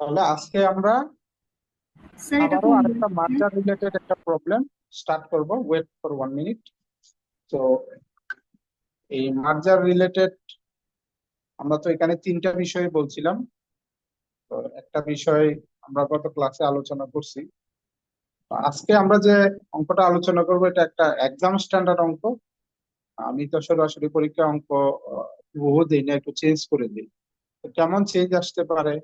তাহলে আজকে আমরা স্যার এটা আবারও কোন বই আরেকটা থেকে? মার্জার রিলেটেড একটা প্রবলেম স্টার্ট করব। Wait for 1 minute. তো এই মার্জার রিলেটেড আমরা তো এখানে তিনটা বিষয় বলছিলাম। তো একটা বিষয় আমরা গত ক্লাসে আলোচনা করছি। তো আজকে আমরা যে অঙ্কটা আলোচনা করব এটা একটা এক্সাম স্ট্যান্ডার্ড অঙ্ক। আমি তো সরাসরি পরীক্ষা অঙ্ক বহু দিই না, একটু চেঞ্জ করে দিই। তো কেমন চেঞ্জ আসতে পারে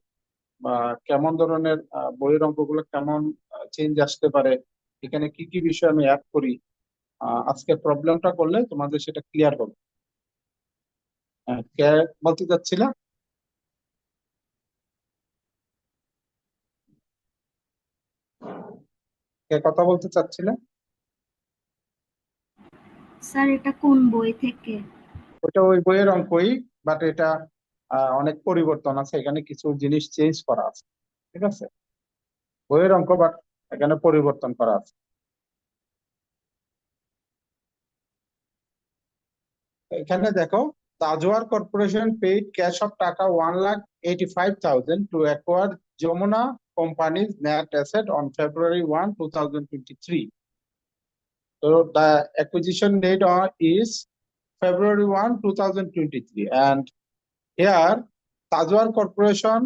বা কেমন ধরনের বইয়ের অঙ্কগুলো কেমন চেঞ্জ আসতে পারে, এখানে কি কি বিষয় আমি অ্যাড করি, আজকে প্রবলেমটা করলে তোমাদের সেটা ক্লিয়ার হবে। কে বলতে চাচ্ছিলা? কে কথা বলতে চাচ্ছিলে? স্যার এটা কোন বই থেকে? ওটা ওই বইয়ের অঙ্কই, বাট এটা অনেক পরিবর্তন আছে, এখানে কিছু জিনিস চেঞ্জ করা আছে। ঠিক আছে, বইয়ের অঙ্ক বাট এখানে পরিবর্তন করা আছে। এখানে দেখো, Tajwar corporation paid cash of taka 1,85,000 to acquire Jamuna company's net asset on February 1, 2023. So the acquisition date is February 1, 2023. And here, Tajwar Corporation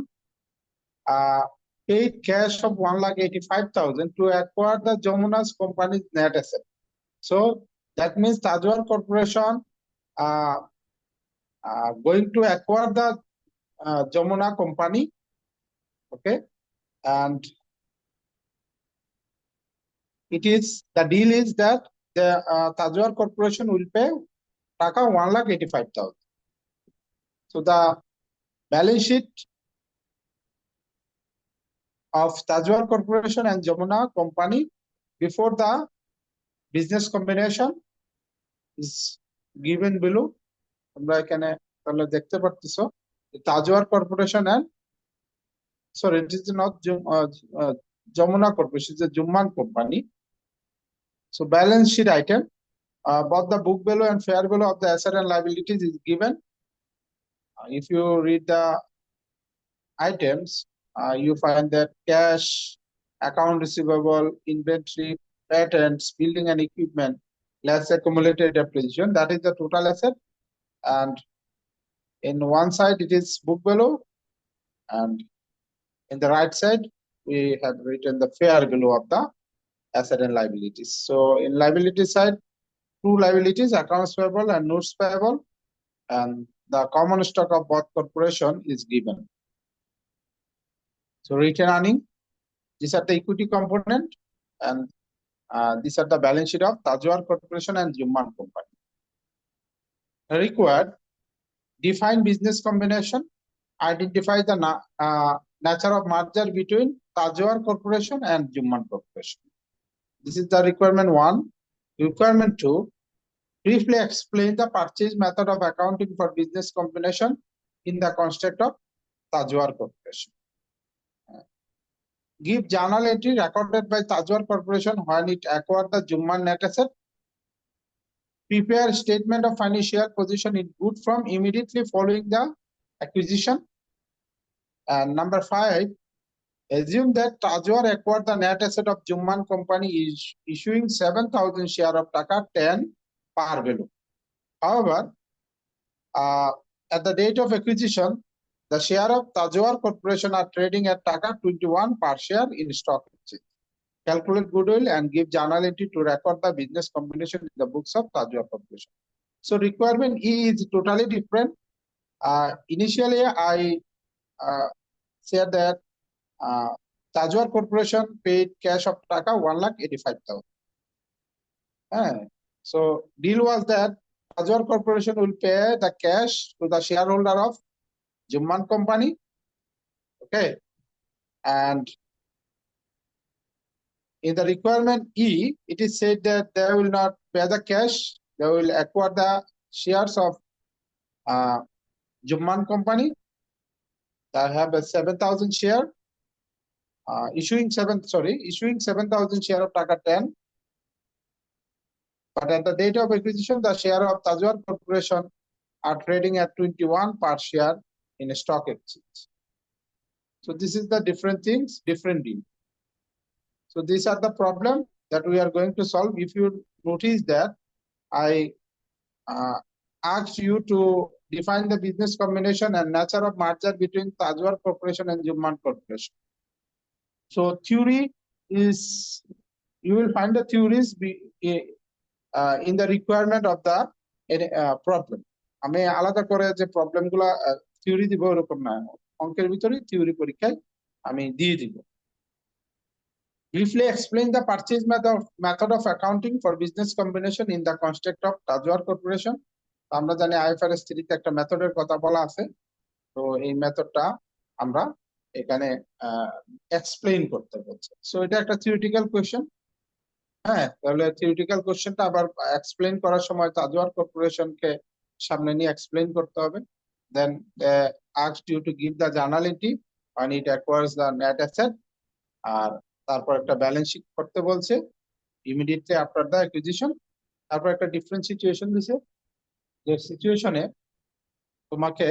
uh, paid cash of 1,85,000 to acquire the Jamuna's company's net asset. So that means Tajwar Corporation uh, going to acquire the Jamuna company. Okay, and the deal is that the Tajwar Corporation will pay Taka 1,85,000. So the balance sheet of Tajwar Corporation and Jamuna Company before the business combination is given below. তোমরা এখানে তাহলে দেখতে পারতেছো Tajwar corporation and, sorry, it is not Jamuna Corporation, it is a Jumman company. So balance sheet item, both the book value and fair value of the asset and liabilities is given. If you read the items, you find that cash, account receivable, inventory, patents, building and equipment, less accumulated depreciation. That is the total asset. And in one side, it is book value, and in the right side, we have written the fair value of the asset and liabilities. So in liability side, two liabilities, accounts payable and notes payable, and the common stock of both corporation is given. So return earning, these are the equity component, and these are the balance sheet of Tajwar Corporation and Jumman Company. Required, define business combination, identify the nature of merger between Tajwar Corporation and Jumman Corporation. This is the requirement 1. Requirement 2, briefly explain the purchase method of accounting for business combination in the construct of Tajwar Corporation. Give journal entry recorded by Tajwar Corporation when it acquired the Jumman net asset. Prepare statement of financial position in good form immediately following the acquisition. And number 5, assume that Tajwar acquired the net asset of Jumman company is issuing 7,000 share of Taka 10 par value. However, at the date of acquisition, the share of Tajwar Corporation are trading at Taka 21 per share in stock exchange. Calculate goodwill and give journal entry to record the business combination in the books of Tajwar Corporation. So requirement E is totally different. Initially, I said that Tajwar Corporation paid cash of Taka 1,85,000. So deal was that Tajwar Corporation will pay the cash to the shareholder of Jumman company. Okay, and in the requirement E, it is said that they will not pay the cash, they will acquire the shares of Jumman company. They have a 7,000 share, issuing 7,000 share of Taka 10. But at the date of acquisition, the share of Tajwar Corporation are trading at 21 per share in a stock exchange. So this is the different things, different deal. So these are the problem that we are going to solve. If you notice that I asked you to define the business combination and nature of merger between Tajwar Corporation and Jumman Corporation. So theory is, you will find the theories in the requirement of the problem. আমি আলাদা করে যে problem গুলা theory দিব এরকম না, অঙ্কের ভিতরে থিওরি পরীক্ষায় আমি দিয়ে দিব। Briefly explain the purchase method of accounting for business combination in the construct of Tajwar Corporation. আমরা জানি IFRS 3 তে একটা মেথডের কথা বলা আছে, তো এই মেথডটা আমরা এখানে এক্সপ্লেইন করতে বলছে। সো এটা একটা থিওরিটিক্যাল কোশ্চেন। হ্যাঁ, তাহলে থিওরিটিক্যাল কোশ্চেনটা আবার এক্সপ্লেইন করার সময় তাজওয়ার কর্পোরেশনকে সামনে নিয়ে এক্সপ্লেইন করতে হবে। দেন asked you to give the journality when it acquires the net asset, আর তারপর একটা ব্যালেন্স শিট করতে বলছে ইমিডিয়েটলি আফটার দ্য অ্যাকুইজিশন। তারপর একটা ডিফারেন্ট সিচুয়েশন দিছে, যে সিচুয়েশনে তোমাকে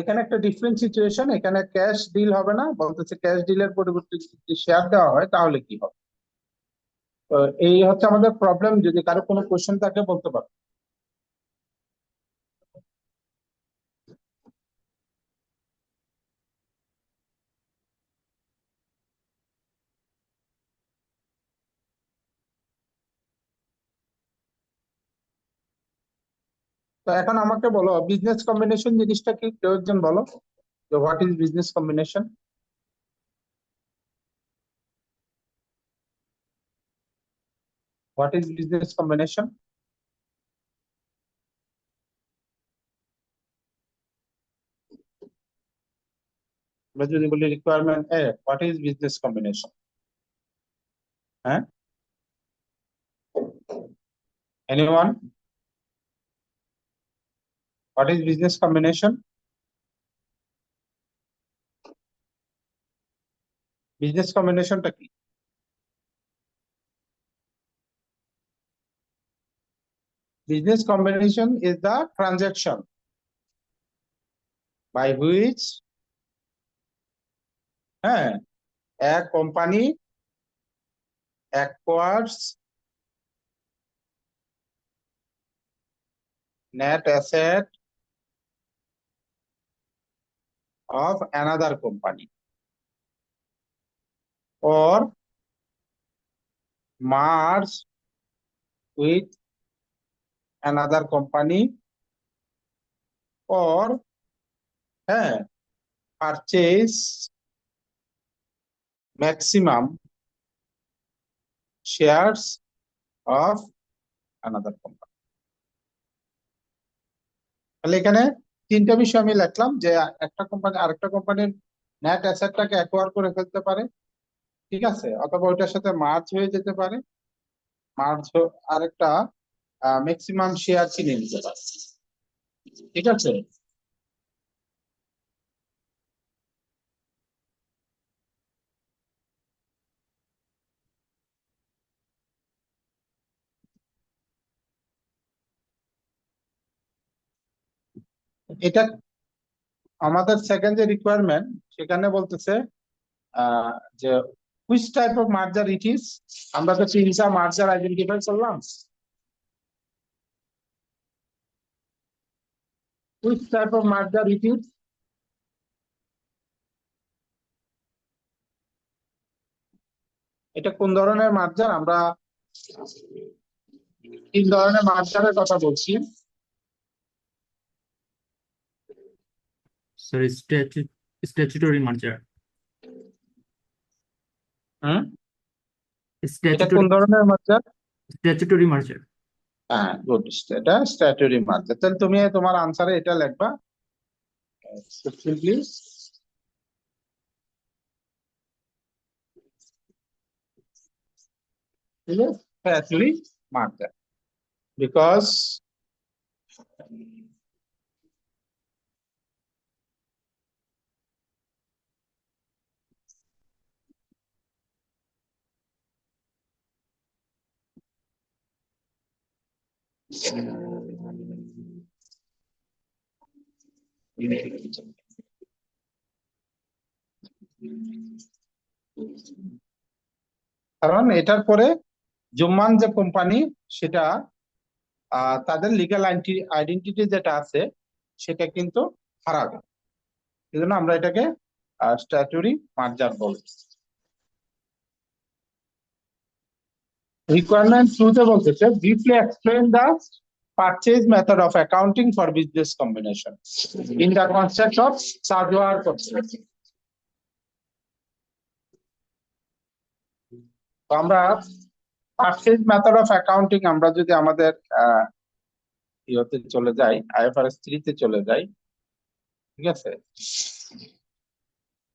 এখানে একটা ডিফারেন্ট সিচুয়েশন, এখানে ক্যাশ ডিল হবে না, বলতেছে ক্যাশ ডিলের পরিবর্তে যদি শেয়ার দেওয়া হয় তাহলে কি হবে। তো এই হচ্ছে আমাদের প্রবলেম। যদি কারো কোনো কোশ্চেন থাকে বলতে পারো। তো এখন আমাকে বলো বিজনেস কম্বিনেশন জিনিসটা কি, কেউ একজন বলো যে what is business combination. What is business combination? আমরা যদি বলি রিকোয়ারমেন্ট এ, হোয়াট ইজ বিজনেস কম্বিনেশন? হ্যাঁ, anyone? What is business combination? Business কম্বিনেশনটা কি? Business combination is the transaction by which a company acquires net asset of another company or merge with another company or purchase maximum shares of another company. তাহলে এখানে তিনটা বিষয় আমি লিখলাম, যে একটা কোম্পানি আরেকটা কোম্পানির নেট অ্যাসেটটাকে অ্যাকোয়ার করে ফেলতে পারে, ঠিক আছে, অথবা ওইটার সাথে মার্জ হয়ে যেতে পারে, মার্জ আরেকটা ম্যাক্সিমাম শেয়ার কিনে নিতে পারে, ঠিক আছে। এটা আমাদের সেকেন্ড যে রিকোয়ারমেন্ট, সেখানে বলতেছে যে which type of merger it is. আমরা তো তিনটা মার্জার আইডেন্টিফাই করলাম, which type of merger it is. এটা কোন ধরনের মার্জার? আমরা তিন ধরনের মার্জারের কথা বলছি। Sorry, statutory merger. এটা কোন ধরনের মার্জার? Statutory merger. হ্যাঁ, গুড, এটা স্ট্যাটুটরি মার্জার। তাহলে তুমি তোমার আনসারে এটা লিখবা সিম্পলি statutory merger, because কারণ এটার পরে জুম্মান যে কোম্পানি সেটা তাদের লিগ্যাল আইডেন্টিটি যেটা আছে সেটা কিন্তু হারাবে। এই জন্য আমরা এটাকে স্ট্যাটুটরি মার্জার বলি। রিকোয়ারমেন্ট টুতে বলতেছে briefly explain the purchase method of accounting for business combination in the concept of Sajoar concept. তো আমরা purchase method of accounting আমরা যদি আমাদের ইয়েতে চলে যাই, IFRS 3 তে চলে যাই, ঠিক আছে?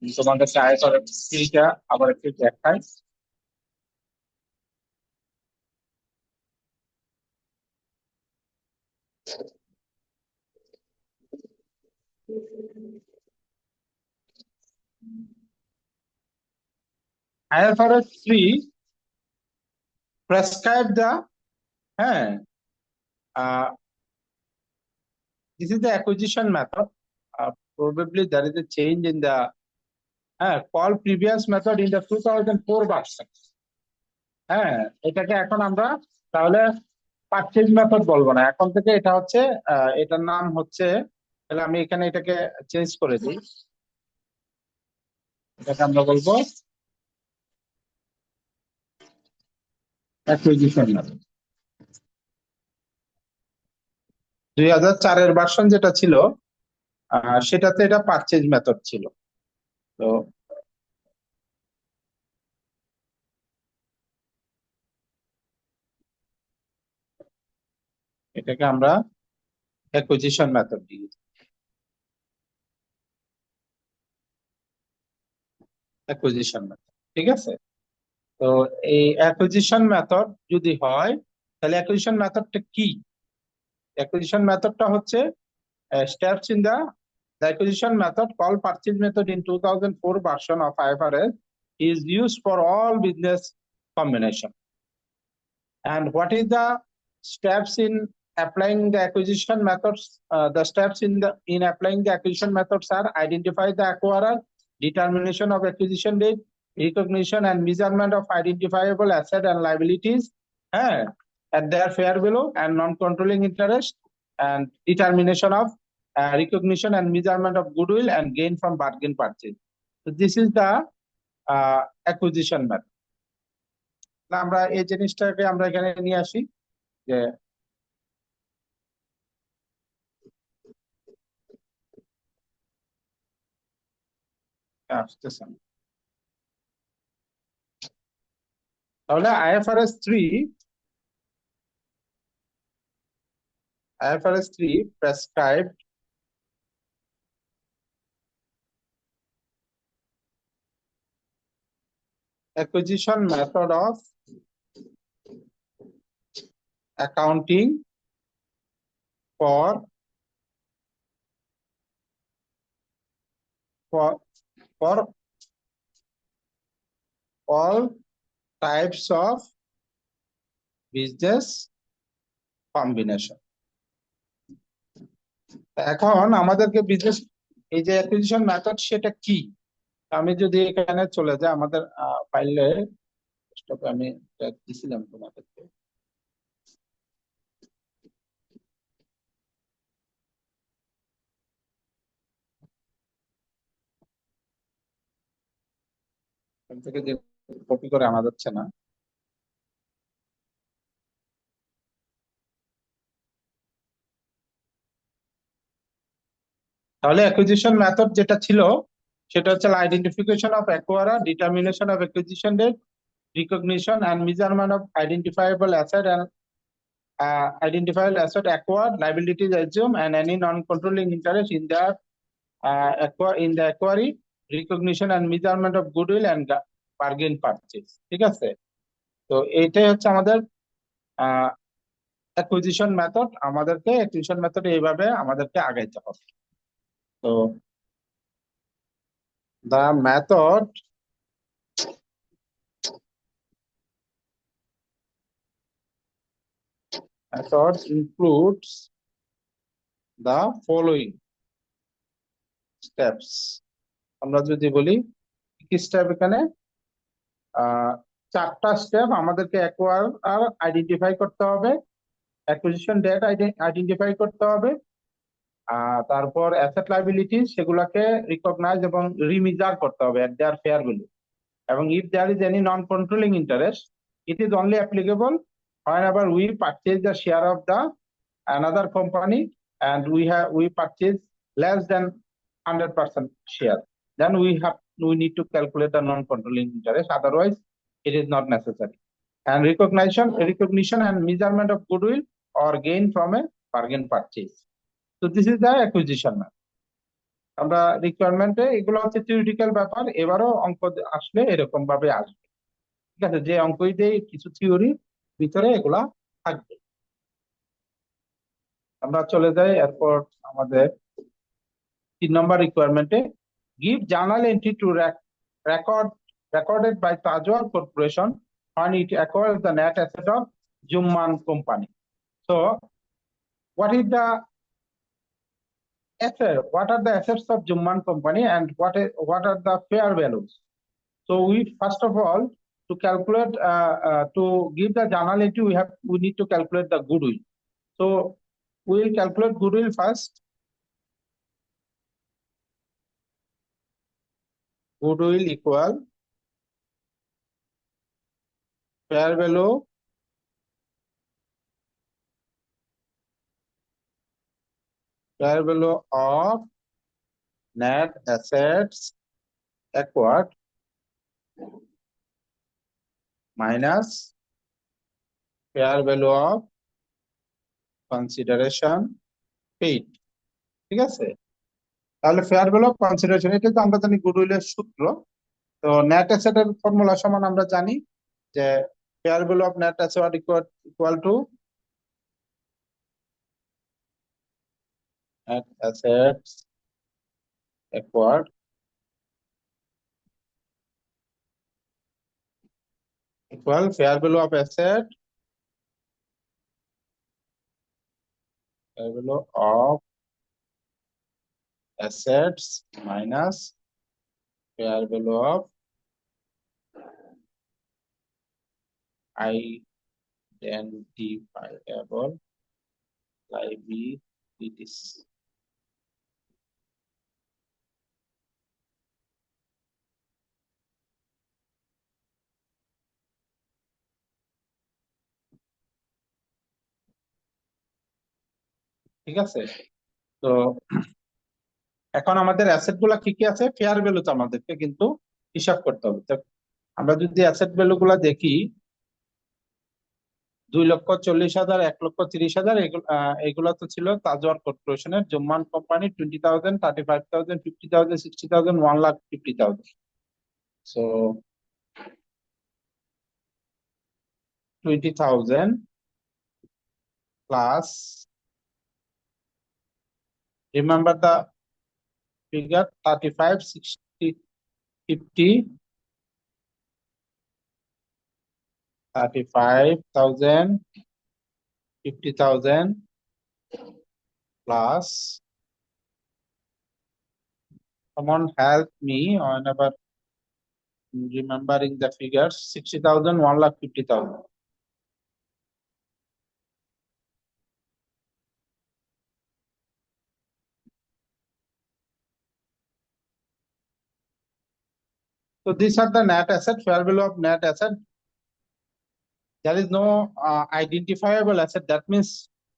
তোমাদেরকে IFRS 3 টা আবার একটু দেখাই। IFRS 3 prescribe the this is the acquisition method. Probably there is a change in the call previous method in the 2004 version. এটাকে এখন আমরা তাহলে পারচেজ মেথড বলবো না, এখন থেকে এটা হচ্ছে এটার নাম হচ্ছে, তাহলে আমি এখানে এটাকে চেঞ্জ করে দিই, এটাকে আমরা বলবো অ্যাকুইজিশন মেথড। 2004 ভার্সন যেটা ছিল সেটাতে এটা পারচেজ মেথড ছিল। তো এটাকে আমরা অ্যাকুইজিশন মেথড দিই। অ্যাকুইজিশন মেথড, ঠিক আছে? তো এই অ্যাকুইজিশন মেথড যদি হয় তাহলে অ্যাকুইজিশন মেথডটা কি? অ্যাকুইজিশন মেথডটা হচ্ছে steps in the acquisition method called purchase method in 2004 version of IFRS is used for all business combination. And what is the steps in applying the acquisition methods? The steps in applying the acquisition methods are identify the acquirer, determination of acquisition date, recognition and measurement of identifiable asset and liabilities at their fair value and non-controlling interest, and determination of recognition and measurement of goodwill and gain from bargain purchase. So this is the acquisition method. আমরা এই জিনিসটাকে আমরা এখানে নিয়ে আসি যে তাহলে IFRS 3 prescribed acquisition method of accounting for all types of business combination. এখন আমাদেরকে বিজনেস এই যে অ্যাকুইজিশন মেথড সেটা কি? আমি যদি এখানে চলে যাই আমাদের ফাইলে, আমি দিছিলাম তোমাদেরকে, থেকে যে কপি করে আনা যাচ্ছে না। তাহলে অ্যাকুইজিশন মেথড যেটা ছিল সেটা হচ্ছে identification of acquirer, determination of acquisition date, recognition and measurement of identifiable asset and identifiable asset acquired, liabilities assumed, and any non-controlling interest in the acquiry, recognition and measurement of goodwill and bargain purchase. ঠিক আছে? তো এইটাই হচ্ছে আমাদের acquisition method. আমাদেরকে acquisition method এইভাবে আমাদেরকে আগাইতে হবে। তো the method method includes the following steps. আমরা যদি বলি কি স্টেপ এখানে চারটা স্টেপ আমাদেরকে অ্যাকোয়ার আর আইডেন্টিফাই করতে হবে, অ্যাকুইজিশন ডেট আইডেন্টিফাই করতে হবে, তারপর অ্যাসেট লায়াবিলিটি সেগুলোকে রিকগনাইজ এবং রিমেজার করতে হবে এট দেয়ার ফেয়ার ভ্যালু, এবং if there is any non controlling interest it is only applicable whenever we purchase the share of the another company and we purchase less than 100% share, then we need to calculate the non-controlling interest, otherwise it is not necessary. And recognition and measurement of goodwill or gain from a bargain purchase. So this is the acquisition map. আমরা রিকোয়ারমেন্টে এগুলো হচ্ছে theoretical ব্যাপার, এবারও অঙ্ক আসলে এরকম ভাবে আসবে, ঠিক আছে, যে অঙ্কই দেই কিছু থিওরি ভিতরে এগুলা থাকবে। আমরা চলে যাই এরপর আমাদের 3 নম্বর রিকোয়ারমেন্টে, give journal entry to recorded by Tajwal Corporation when it acquires the net asset of Jumman Company. So what are the assets of Jumman Company and what are the fair values? So we first of all, to calculate to give the journal entry, we need to calculate the goodwill. So we will calculate goodwill first. Goodwill equal fair value of net assets acquired minus fair value of consideration paid, ঠিক আছে? তাহলে fair value of consideration, এটা তো আমরা জানি গুডউইলের সূত্র। তো net অ্যাসেটের formula সমান আমরা জানি যে fair value of net asset equal to net assets acquired equal fair value of asset, fair value of assets minus fair value of identifiable liabilities. ঠিক আছে, তো এখন আমাদের অ্যাসেট গুলা কি কি আছে, ফেয়ার ভ্যালু তো আমাদেরকে কিন্তু হিসাব করতে হবে। তো আমরা যদি অ্যাসেট ভ্যালু গুলা দেখি, 2,40,000, 1,30,000, এগুলো তো ছিল তাজওয়ার কর্পোরেশনের। Jumman company 20,000, 35,000, 50,000, 60,000, 1,50,000। So 20,000 plus, remember the figure, 35, 60, 50, 35,000, 50,000 plus, someone help me whenever remembering the figures, 60,000, 1,50,000. So these are the net asset, fair value of net asset. There is no identifiable asset. That means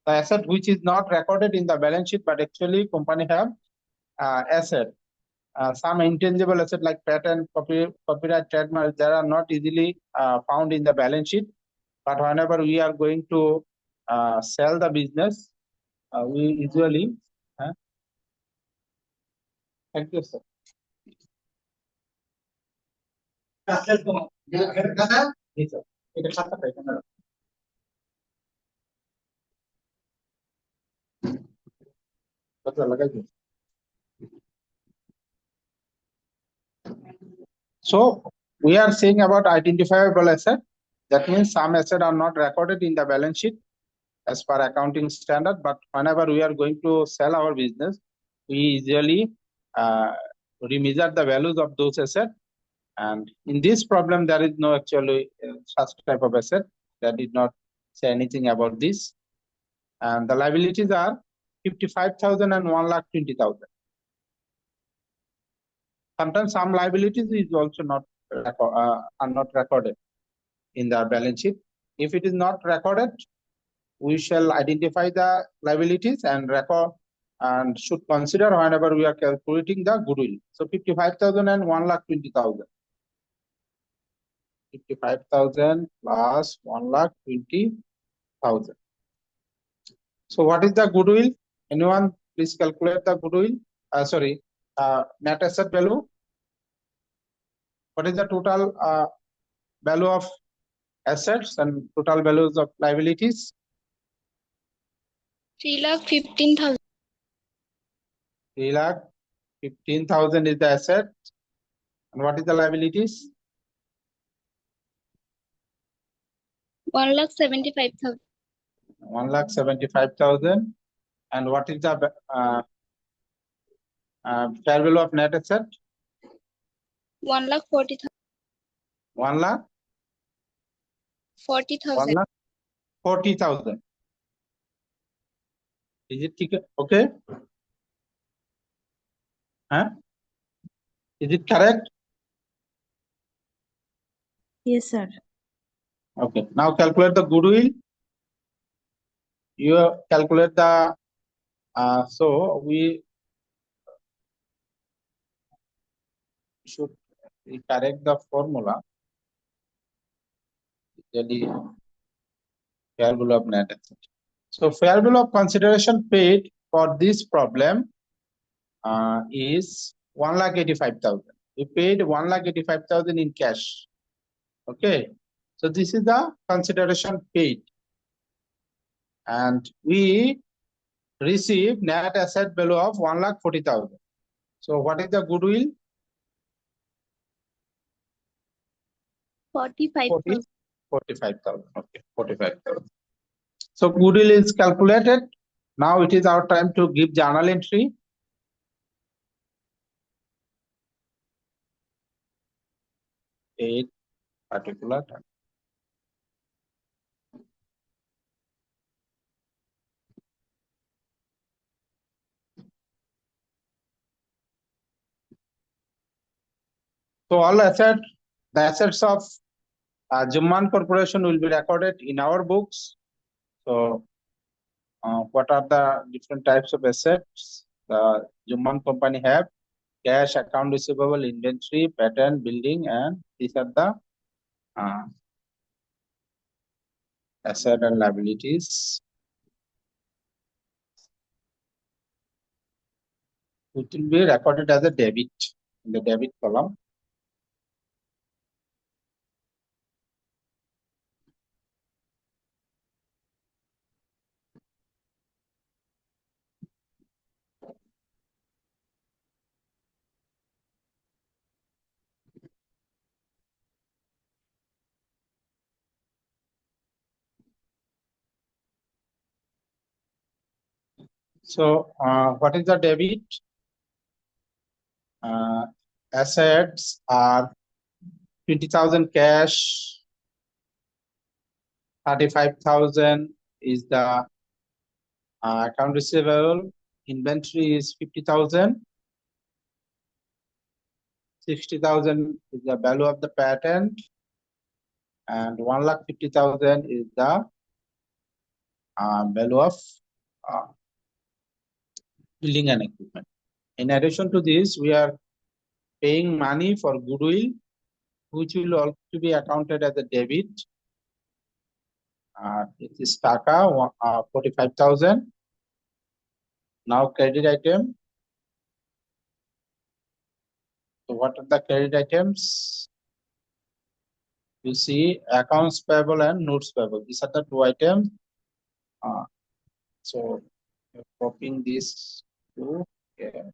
the asset which is not recorded in the balance sheet, but actually company have asset. Some intangible asset like patent, copyright, trademark, that are not easily found in the balance sheet. But whenever we are going to sell the business, we usually. Thank you, sir. G sir, এটা 7টা এখানে রাখো। কত লাগাইছো? So we are saying about identifiable asset. That means some assets are not recorded in the balance sheet, as per accounting standard, but whenever we are going to sell our business, we usually remeasure the values of those assets. And in this problem, there is no actually such type of asset. That did not say anything about this. And the liabilities are 55,000 and 1,20,000. Sometimes some liabilities is also not are not recorded in the balance sheet. If it is not recorded, we shall identify the liabilities and record and should consider whenever we are calculating the goodwill. So 55,000 and 1,20,000. 55,000 plus 1,20,000. So what is the goodwill? Anyone please calculate the goodwill? Net asset value. What is the total value of assets and total values of liabilities? 3,15,000. 3,15,000 is the asset. And what is the liabilities? 1,75,000. 1,75,000. And what is the fair value of net asset? 1,40,000. 1,40,000. 40,000. Is it okay? Huh? Is it correct? Yes, sir. Okay. Now calculate the goodwill. You calculate the so we should correct the formula. Usually fair value of net asset. So fair value of consideration paid for this problem is 1,85,000. We paid 1,85,000 in cash. Okay. So this is the consideration paid. And we receive net asset value of 1,40,000. So what is the goodwill? 45,000. 45,000. Okay, 45,000. So goodwill is calculated. Now it is our time to give journal entry. Eight particular time. So all assets, the assets of Jumman Corporation will be recorded in our books. So what are the different types of assets the Jumman company have? Cash, account receivable, inventory, patent, building, and these are the asset and liabilities. It will be recorded as a debit in the debit column. So what is the debit? Assets are 20,000 cash, 35,000 is the account receivable, inventory is 50,000, 60,000 is the value of the patent, and 1,50,000 is the value of building and equipment. In addition to this, we are paying money for goodwill, which will also be accounted as a debit. It is Taka 45,000. Now credit item. So what are the credit items? You see accounts payable and notes payable. These are the two items. So copying this to here.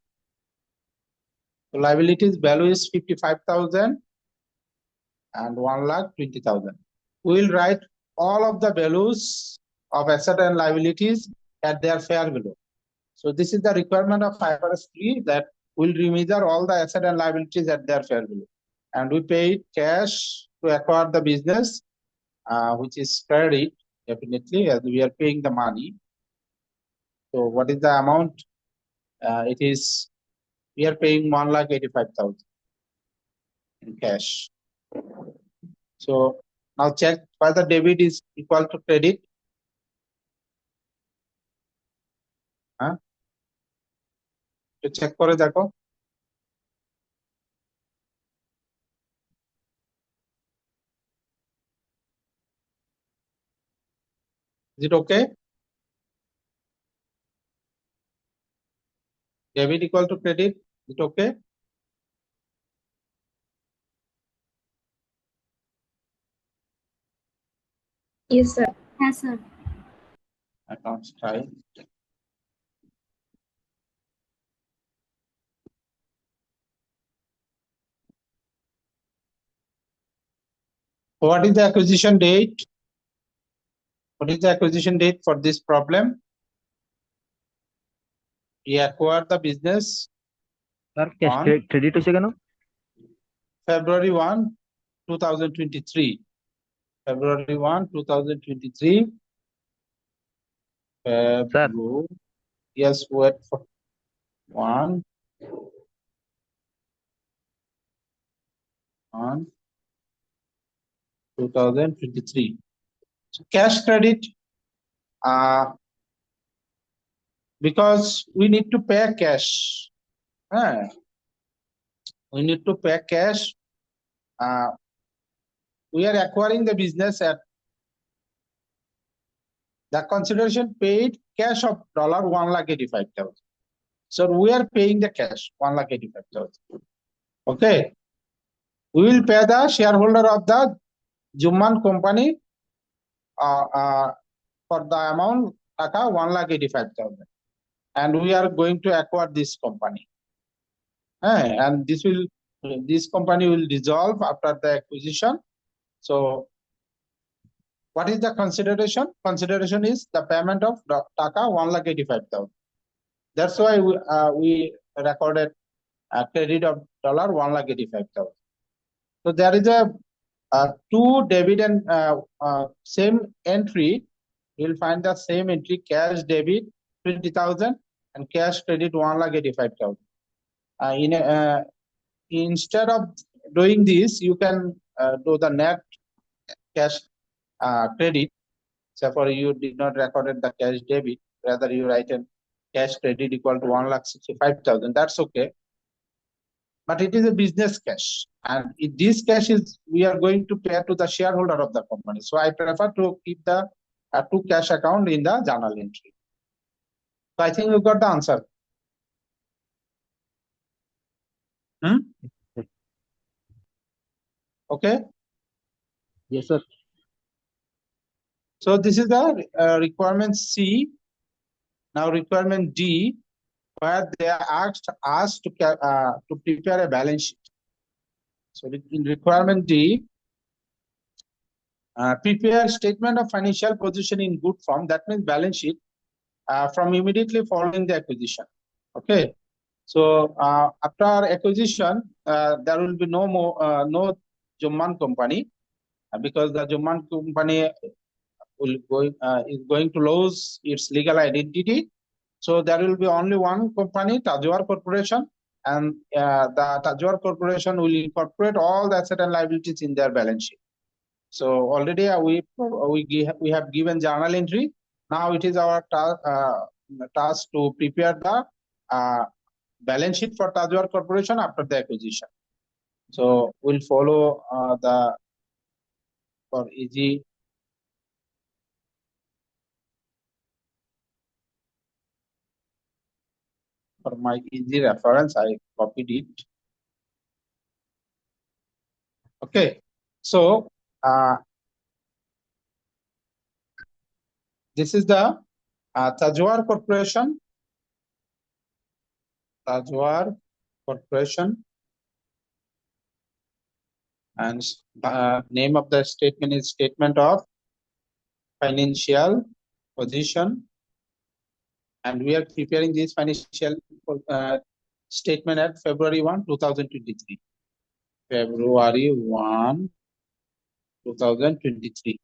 So liabilities value is 55,000 and 1,20,000. We will write all of the values of asset and liabilities at their fair value. So this is the requirement of IFRS 3 that will remeasure all the asset and liabilities at their fair value. And we paid cash to acquire the business, which is credit, definitely, as we are paying the money. So what is the amount? It is, we are paying 1,85,000 in cash. So now check whether debit is equal to credit. তো check করে দেখো। Is it okay? Debit equal to credit. Is it okay? Yes, sir. হ্যাঁ sir Accounts type. What is the acquisition date? What is the acquisition date for this problem? We acquired the business sir cash on credit হয়েছে কেন? February 1, 2023. February 1, 2023. Yes, wait for 1 2023. So cash credit, because we need to pay cash. We need to pay cash. We are acquiring the business at the consideration paid cash of $1,85,000. So we are paying the cash $1,85,000. Okay. We will pay the shareholder of the Jumman company for the amount $1,85,000. And we are going to acquire this company. And this company will dissolve after the acquisition. So what is the consideration? Consideration is the payment of taka 1,85,000. That's why we recorded a credit of $1,85,000. So there is a two debit and same entry. You will find the same entry: cash debit 20,000 and cash credit 1,85,000. Instead of doing this, you can do the net cash credit. So for you did not record the cash debit, rather you write a cash credit equal to 1,65,000. That's okay. But it is a business cash, and this cash is we are going to pay to the shareholder of the company. So I prefer to keep the two cash account in the journal entry. So I think you got the answer. Okay. Yes, sir. So this is the requirement C. Now requirement D, where they are asked us to prepare a balance sheet. So in requirement D, prepare statement of financial position in good form. That means balance sheet from immediately following the acquisition. Okay. So after acquisition, there will be no more no Jumman company because the Jumman company is going to lose its legal identity. So there will be only one company, Tajoor Corporation, and the Tajoor Corporation will incorporate all the asset and liabilities in their balance sheet. So already we have given journal entry. Now it is our task to prepare the balance sheet for Tajoor Corporation after the acquisition. So we'll follow for easy. For my easy reference, I copied it. Okay, so this is the Tajoor Corporation. Tajoor Corporation, and name of the statement is Statement of Financial position, and we are preparing this financial statement at February 1, 2023. February 1, 2023.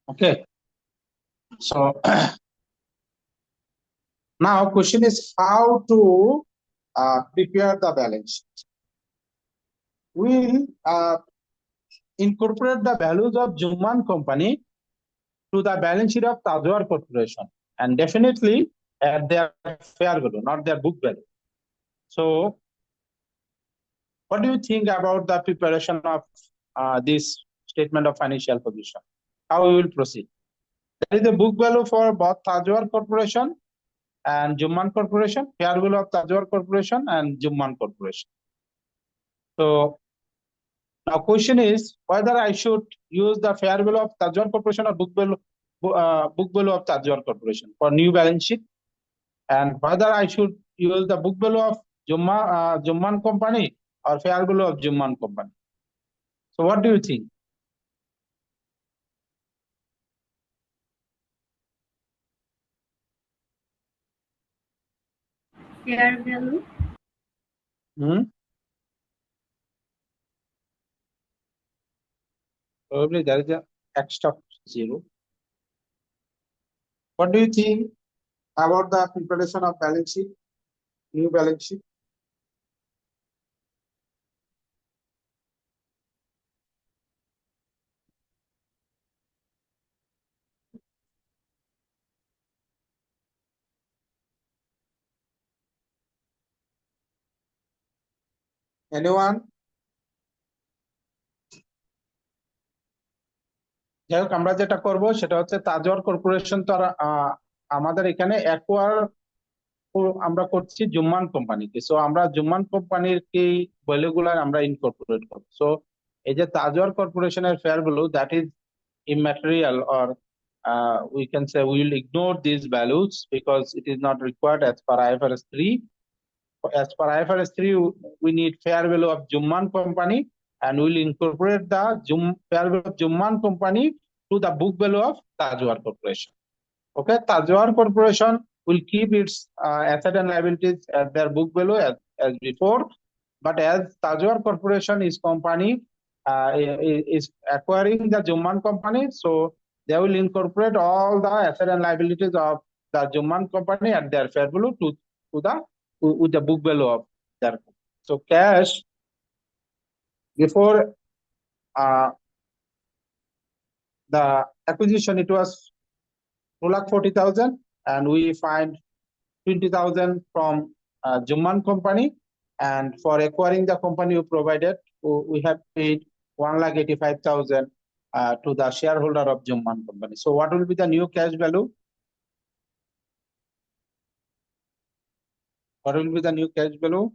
Okay. So now question is how to prepare the balance sheet. We'll incorporate the values of Jumman Company to the balance sheet of Tajwar Corporation, and definitely at their fair value, not their book value. So what do you think about the preparation of this statement of financial position? How we will proceed? There is a book value for both Tajwar Corporation and Jumman Corporation, fair value of Tajwar Corporation and Jumman Corporation. So now question is whether I should use the fair value of Tajwar Corporation or book value of Tajwar Corporation for new balance sheet, and whether I should use the book value of Jumman Company or fair value of Jumman Company. So what do you think? Fair value. Probably there is a extra zero. What do you think about the preparation of balance sheet, new balance sheet? Anyone? যাই হোক আমরা যেটা করবো সেটা হচ্ছে Tajwar corporation তো আমাদের এখানে অ্যাকোয়ার আমরা করছি জুম্মান কোম্পানিকে, সো আমরা জুম্মান কোম্পানির কি ভ্যালুগুলো আমরা ইনকর্পোরেট করব। সো এই যে তাজওয়ার কর্পোরেশনের fair value that is immaterial, or we can say we will ignore these values because it is not required as per IFRS 3. As per IFRS 3, we need fair value of Jumman Company, and we will incorporate the fair value of Jumman Company to the book value of Tajwar Corporation. Okay, Tajwar Corporation will keep its asset and liabilities at their book value as before, but as Tajwar Corporation is company is acquiring the Jumman Company, so they will incorporate all the asset and liabilities of the Jumman Company at their fair value to the book value of their. So cash before the acquisition, it was 2,40,000, and we find 20,000 from Jumman Company, and for acquiring the company we provided, we have paid 1,85,000 to the shareholder of Jumman Company. So what will be the new cash value? What will be the new cash value?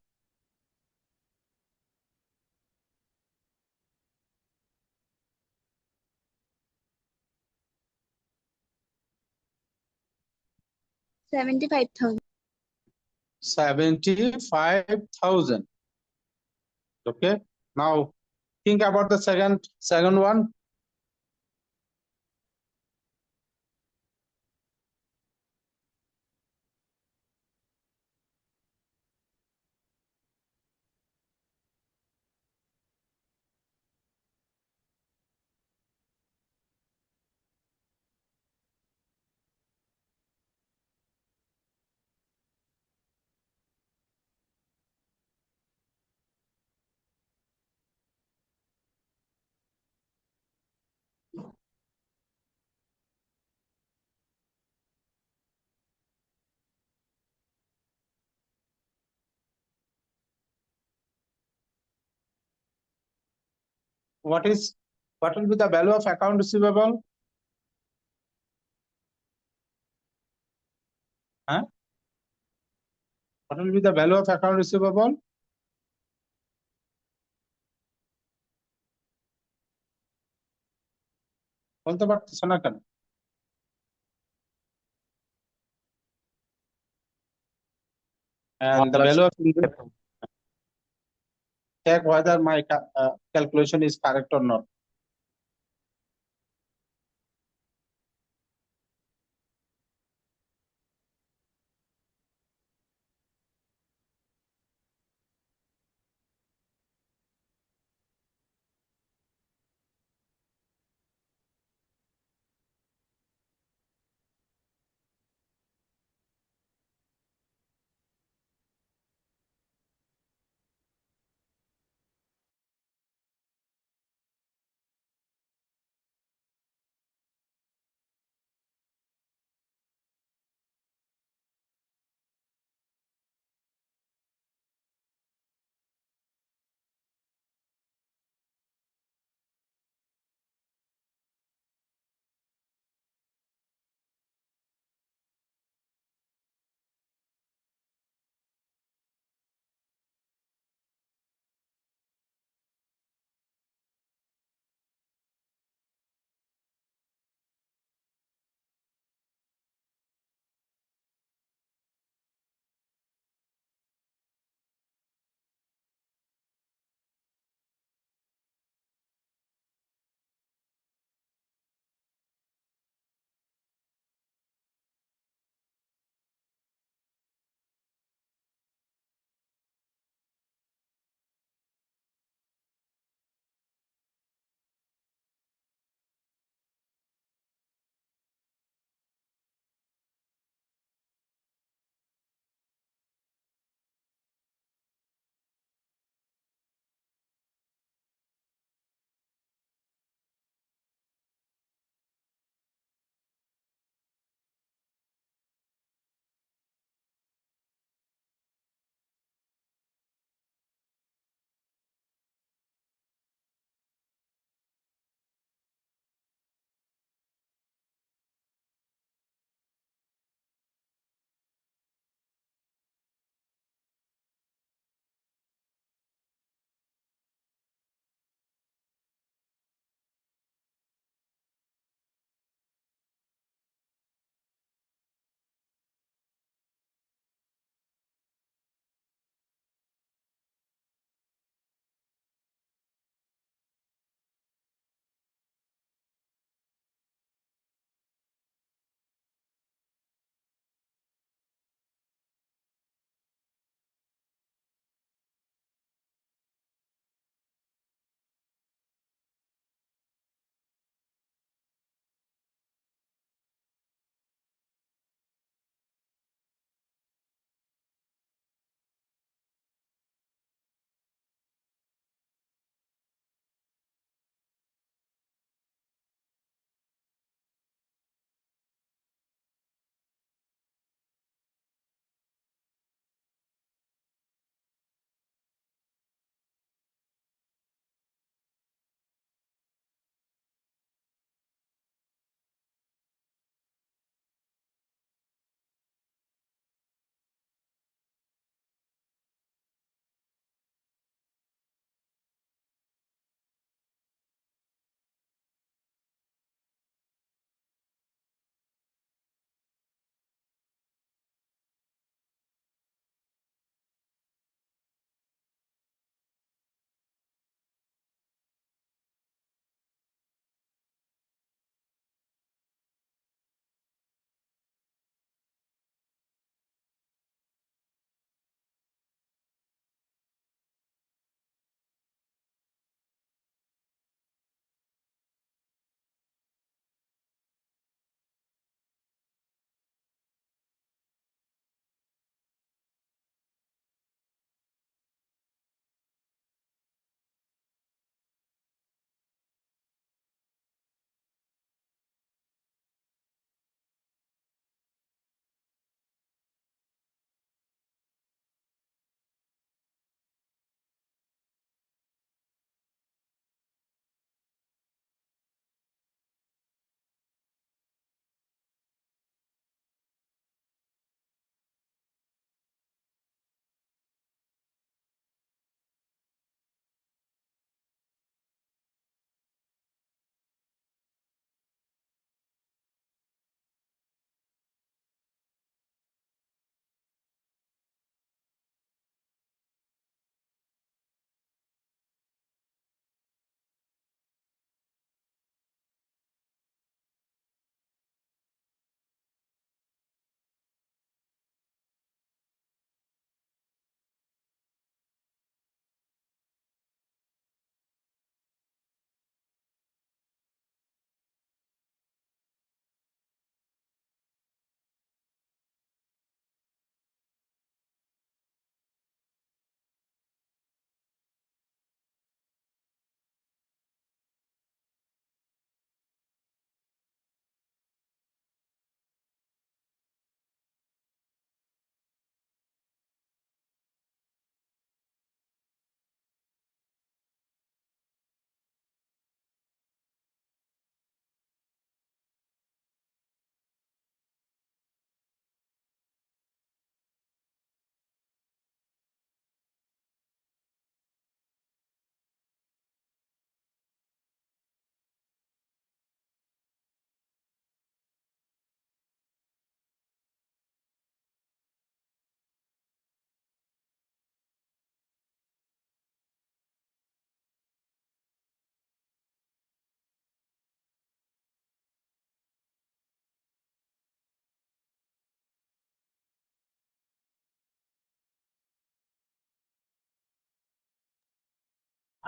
$75,000. 75,000. Okay. Now think about the second one. What will be the value of account receivable? Huh? What will be the value of account receivable? বলতে পারতেছ না কেন? and the value of income. Check whether my calculation is correct or not.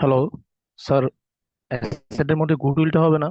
Hello sir, অ্যাসেটের মধ্যে গুডউইলটা হবে না?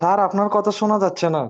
Sir আপনার কথা শোনা যাচ্ছে না।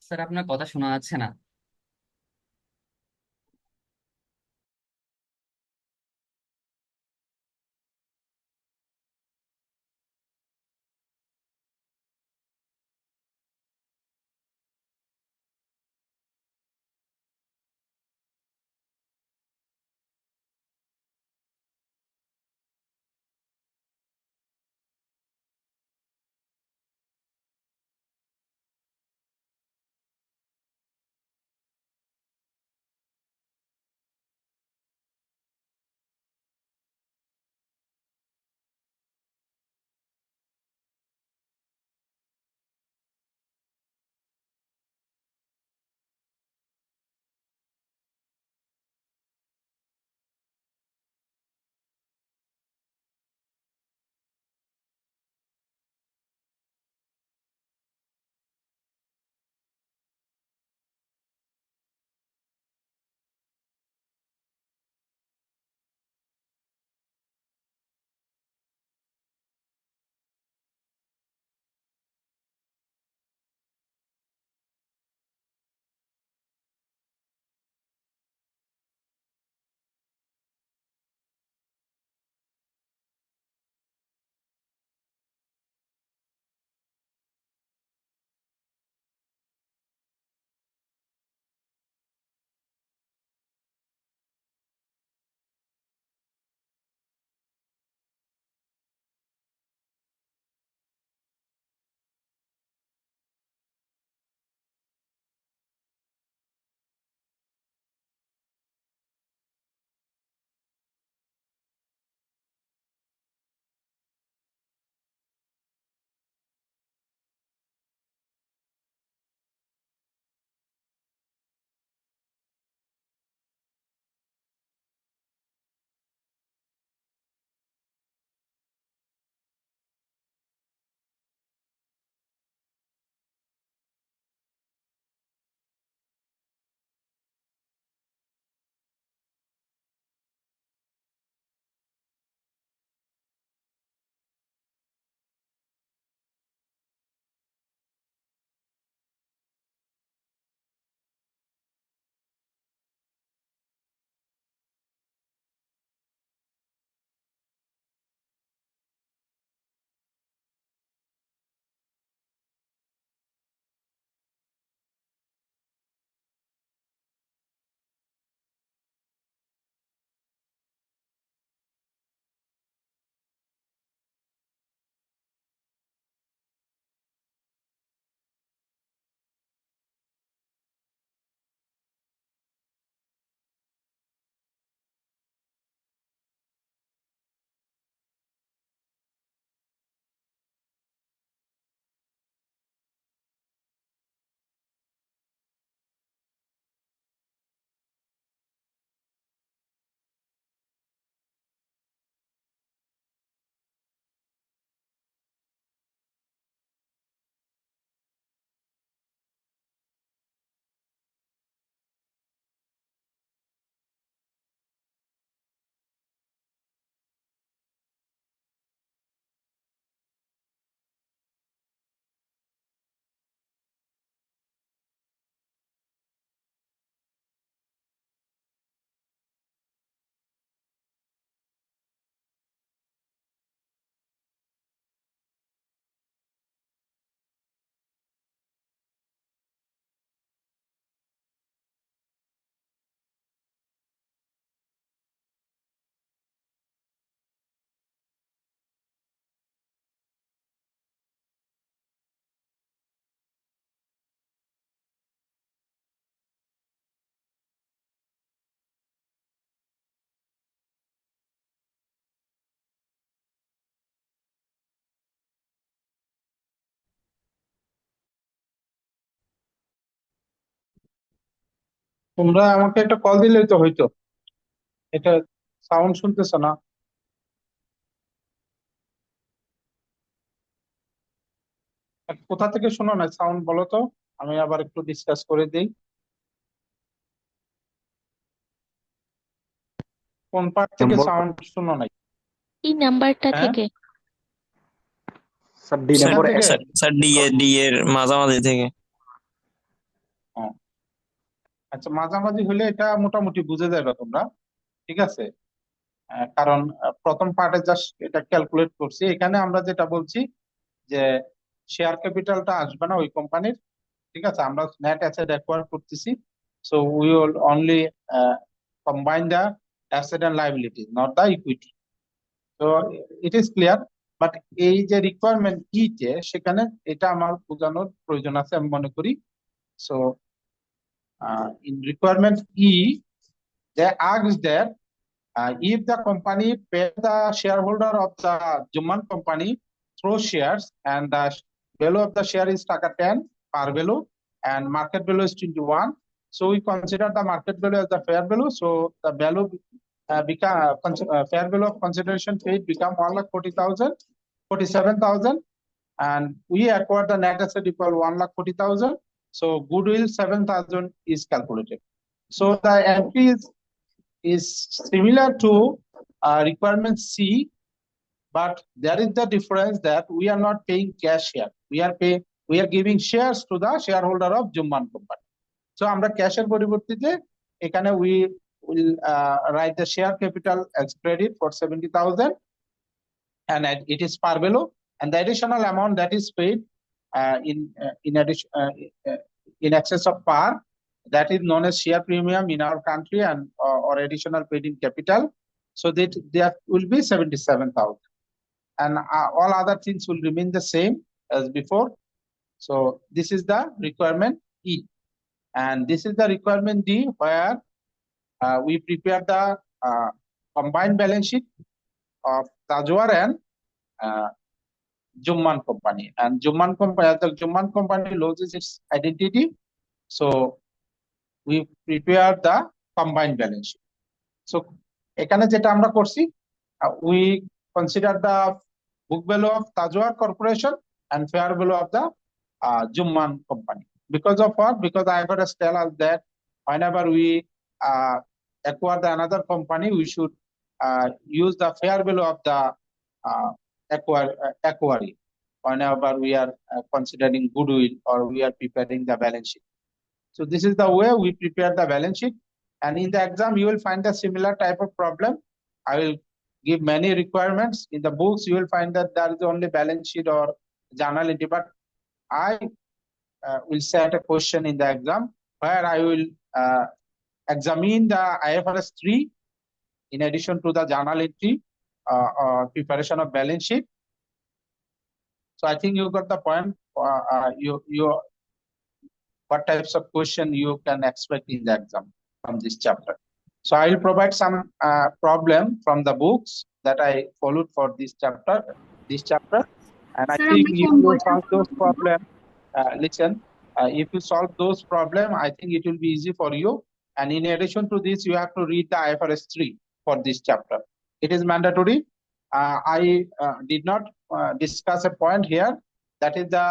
স্যার আপনার কথা শোনা যাচ্ছে না। তোমরা আমাকে একটা কল দিলেই তো হইতো। এটা সাউন্ড শুনতেছো না? কোথা থেকে শোনো না সাউন্ড বলো তো, আমি আবার একটু ডিসকাস করে দিই। কোন পার্ট থেকে নম্বর সাউন্ড শোনো নাই? এই নাম্বারটা হ্যাঁ, থেকে স্যার ডি এখান নম্বর থেকে? স্যার ডি এর মাঝামাঝি থেকে। হ্যাঁ, আচ্ছা, মাঝামাঝি হলে এটা মোটামুটি বুঝে যাবে তোমরা। ঠিক আছে, কারণ প্রথম পার্টে জাস্ট এটা ক্যালকুলেট করছি। এখানে আমরা যেটা বলছি যে শেয়ার ক্যাপিটালটা আসবে না ওই কোম্পানির। ঠিক আছে, আমরা নেট অ্যাসেট অ্যাকোয়ার করতেছি। So we will only combine the asset and liability, not the equity. তো ইট ইজ ক্লিয়ার। বাট এই যে রিকোয়ারমেন্ট তে সেখানে এটা আমার বোঝানোর প্রয়োজন আছে আমি মনে করি। So in requirement they asked that if the company pay the shareholder of the Jumman company through shares and the value of the share is taka 10 par value and market value is 21, so we consider the market value as the fair value. So the value fair value of consideration paid become 1,40,000, 47,000, and we acquired the net asset equal 1,40,000. So goodwill 7,000 is calculated. So the entry is similar to requirement C, but there is the difference that we are not paying cash here. We are giving shares to the shareholder of Jumman company. So আমরা ক্যাশের পরিবর্তে এখানে we will write the share capital as credit for 70,000, and it is par value, and the additional amount that is paid in addition in excess of par, that is known as share premium in our country, and or additional paid in capital. So that there will be 77,000, and all other things will remain the same as before. So this is the requirement E, and this is the requirement D, where we prepare the combined balance sheet of Tajwar and Jumman company. And Jumman company, the Jumman company loses its identity, so we prepare the combined balance sheet. So এখানে যেটা আমরা করছি, we consider the book value of Tajwar Corporation and fair value of the Jumman company. Because of what? Because IFRS tell us that whenever we acquire the another company, we should use the fair value of the acquiree whenever we are considering goodwill or we are preparing the balance sheet. So this is the way we prepare the balance sheet. And in the exam, you will find a similar type of problem. I will give many requirements. In the books, you will find that there is only balance sheet or journal entry. But I will set a question in the exam where I will examine the IFRS 3 in addition to the journal entry or preparation of balance sheet. So I think you got the point. What types of question you can expect in the exam from this chapter. So I will provide some problem from the books that I followed for this chapter. And I Sir, think আমরা if কোন you বইটা solve those পড়বো? problem, listen, if you solve those problem, I think it will be easy for you. And in addition to this, you have to read the IFRS 3 for this chapter. It is mandatory. I did not discuss a point here, that is the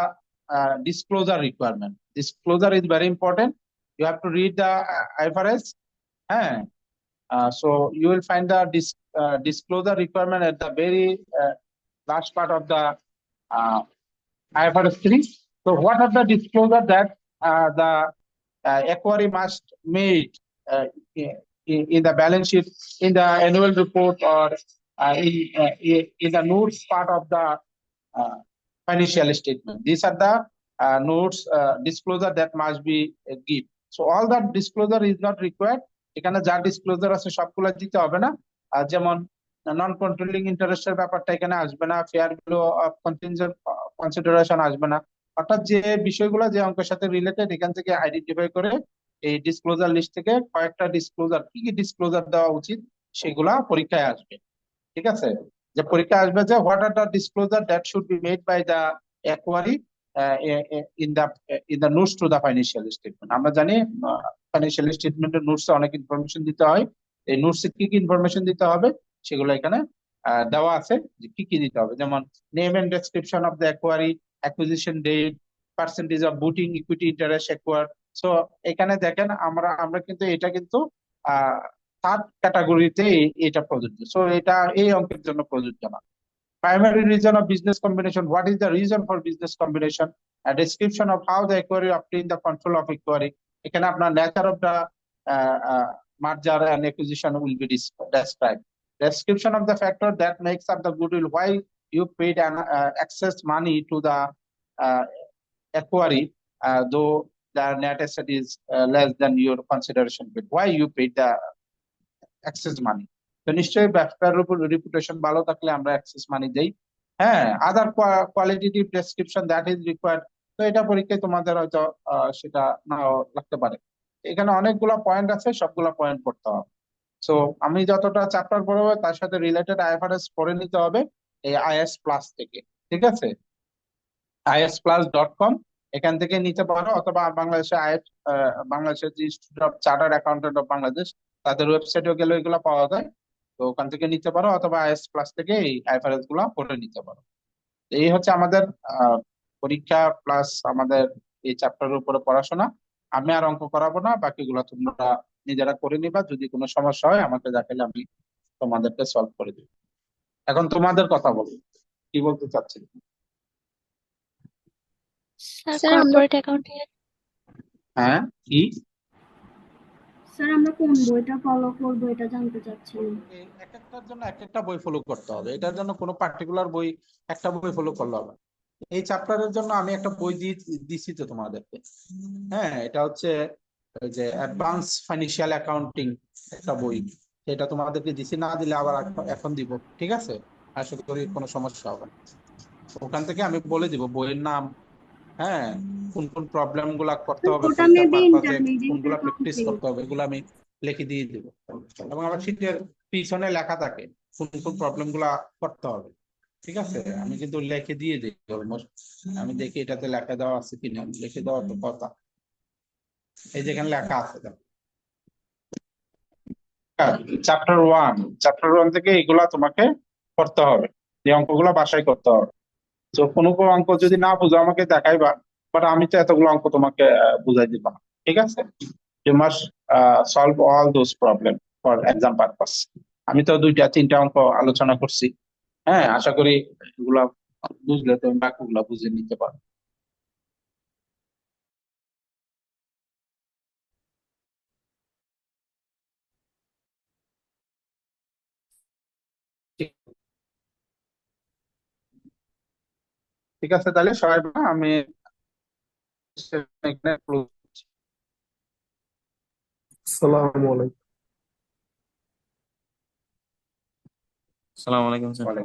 disclosure requirement. Disclosure is very important. You have to read the IFRS. So you will find the disclosure requirement at the very last part of the IFRS 3. So what are the disclosure that the acquiree must make in the balance sheet, in the annual report, or in the notes part of the financial statement? These are the notes disclosure that must be given. So all that disclosure is not required. এখানে যা disclosure আছে সবগুলো দিতে হবে না। যেমন নন controlling ইন্টারেস্টের ব্যাপারটা এখানে আসবে না, fair value of contingent consideration আসবে না। অর্থাৎ যে বিষয়গুলো যে অঙ্কের সাথে রিলেটেড এখান থেকে আইডেন্টিফাই করে এই ডিসক্লোজার লিস্ট থেকে কয়েকটা ডিসক্লোজার, কি কি ডিসক্লোজার দেওয়া উচিত সেগুলা পরীক্ষায় আসবে। ঠিক আছে, যে পরীক্ষা আসবে যে what are the disclosure that should be made by the acquiree in the notes to the financial statement. আমরা জানি ফাইন্যান্সিয়াল স্টেটমেন্টের নোটসে অনেক ইনফরমেশন দিতে হয়। এই নোটসে কি কি ইনফরমেশন দিতে হবে সেগুলো এখানে দেওয়া আছে যে কি কি দিতে হবে, যেমন name and description of the acquiree, acquisition date, percentage of বুটিং, ইকুইটি ইন্টারেস্ট অ্যাকোয়ার। সো এখানে দেখেন আমরা কিন্তু এটা কিন্তু থার্ড ক্যাটাগরিতে এটা প্রযোজ্য। সো এটা এই অঙ্কের জন্য প্রযোজ্য না। Primary reason of business combination. What is the reason for business combination? A description of how the equity obtain the control of equity. এখানে আপনার nature of the merger and acquisition will be described. Description of the factor that makes up the goodwill. Why you paid an excess money to the equity, though the net asset is less than your consideration paid. Why you paid the excess money? তো নিশ্চয়ই ব্যবসার উপর reputation ভালো থাকলে আমরা access money দেই। হ্যাঁ, other qualitative description that is required. তো এটা পরীক্ষায় তোমাদের হয়তো সেটা নাও লাগতে পারে। এখানে অনেকগুলো পয়েন্ট আছে, সবগুলো পয়েন্ট পড়তে হবে। সো আমি যতটা চ্যাপ্টার পড়াবো তার সাথে রিলেটেড আইএফআরএস পড়ে নিতে হবে এই আইএস প্লাস থেকে, ঠিক আছে? isplus.com এখান থেকে নিতে পারো, অথবা বাংলাদেশের যে institute of chartered accountant of Bangladesh তাদের ওয়েবসাইটেও গেলে এগুলো পাওয়া যায়। তো ওখান থেকে নিতে পারো, অথবা আইএস প্লাস থেকে এই আইএফআরএস গুলা পড়ে নিতে পারো। এই হচ্ছে আমাদের পরীক্ষা প্লাস আমাদের এই চ্যাপ্টারের উপরে পড়াশোনা। আমি আর অঙ্ক করাবো না, বাকিগুলো তোমরা নিজেরা করে নিবা। যদি কোনো সমস্যা হয় আমাকে দেখালে আমি তোমাদেরকে সলভ করে দেব। এখন তোমাদের কথা বলো, কি বলতে চাচ্ছি? স্যার কর্পোরেট অ্যাকাউন্টিং হ্যাঁ, কি স্যার আমরা কোন বইটা ফলো করবো এটা জানতে চাচ্ছিলাম। এক একটার জন্য এক একটা বই ফলো করতে হবে। এটার জন্য কোনো পার্টিকুলার বই একটা বই ফলো করলে হবে। এই চ্যাপ্টারের জন্য আমি একটা বই দিছি তো তোমাদেরকে। হ্যাঁ, এটা হচ্ছে যে অ্যাডভান্স ফাইন্যান্সিয়াল অ্যাকাউন্টিং একটা বই, সেটা তোমাদেরকে দিছি। না দিলে আবার এখন দিব, ঠিক আছে? আশা করি কোনো সমস্যা হবে না। ওখান থেকে আমি বলে দিব বইয়ের নাম, হ্যাঁ, কোন কোন প্রবলেম গুলা করতে হবে, ওটা পরীক্ষার মেবি পারপাসে কোনগুলা ইন্টারমিডিয়েট প্র্যাকটিস করতে হবে, এগুলো আমি লিখে দিয়ে দিব। এবং আমার শীটের পিছনে লেখা থাকে কোন কোন প্রবলেম গুলা করতে হবে, ঠিক আছে? আমি কিন্তু লিখে দিয়ে দিই অলমোস্ট। আমি দেখি এটাতে লেখা দেওয়া আছে কিনা, লিখে দেওয়া তো কথা। এই যেখানে লেখা আছে চ্যাপ্টার 1 থেকে এগুলা তোমাকে করতে হবে, এই অঙ্কগুলা বাসায় করতে হবে। তো কোনো কোনো অঙ্ক যদি না বুঝো আমাকে দেখাইবা, বাট আমি তো এতগুলো অঙ্ক তোমাকে বুঝাই দিব না, ঠিক আছে? You must solve all those problem for exam purpose. আমি তো 2-3টা অঙ্ক আলোচনা করছি। হ্যাঁ, আশা করি এগুলা বুঝলে তুমি বাকিগুলা বুঝে নিতে পারো। ঠিক আছে, তাহলে সবাই আমি এখানে close করছি। আসসালামু আলাইকুম। আসসালামু আলাইকুম স্যার।